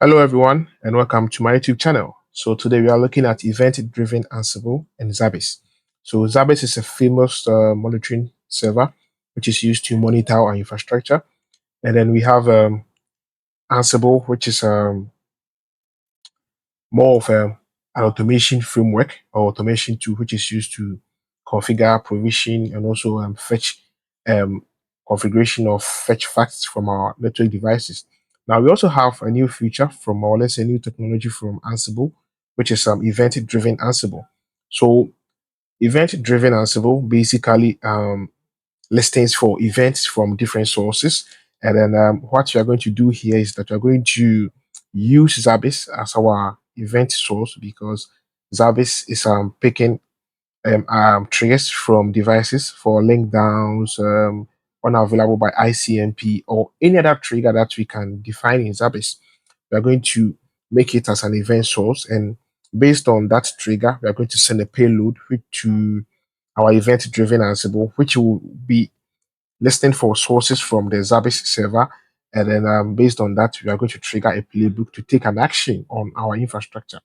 Hello everyone and welcome to my YouTube channel. So today we are looking at event-driven Ansible and Zabbix. So Zabbix is a famous monitoring server which is used to monitor our infrastructure. And then we have Ansible, which is more of an automation framework or automation tool which is used to configure, provision, and also fetch um, configuration of fetch facts from our network devices. Now we also have a new feature from our, let's say, new technology from Ansible, which is event-driven Ansible. So event-driven Ansible basically listings for events from different sources. And then what you are going to do here is that you're going to use Zabbix as our event source because Zabbix is picking triggers from devices for link downs, unavailable by ICMP, or any other trigger that we can define in Zabbix. We are going to make it as an event source, and based on that trigger, we are going to send a payload to our event-driven Ansible, which will be listening for sources from the Zabbix server. And then based on that, we are going to trigger a playbook to take an action on our infrastructure.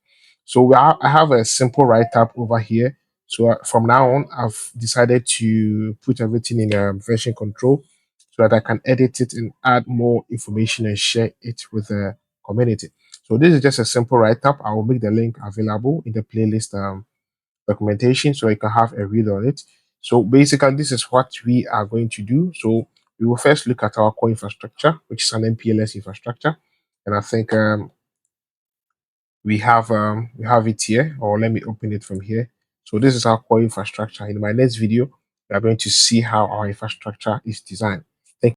So I have a simple write-up over here. So from now on, I've decided to put everything in version control so that I can edit it and add more information and share it with the community. So this is just a simple write-up. I will make the link available in the playlist documentation so you can have a read on it. So basically, this is what we are going to do. So we will first look at our core infrastructure, which is an MPLS infrastructure, and I think we have it here. Or let me open it from here. So this is our core infrastructure. In my next video, we are going to see how our infrastructure is designed.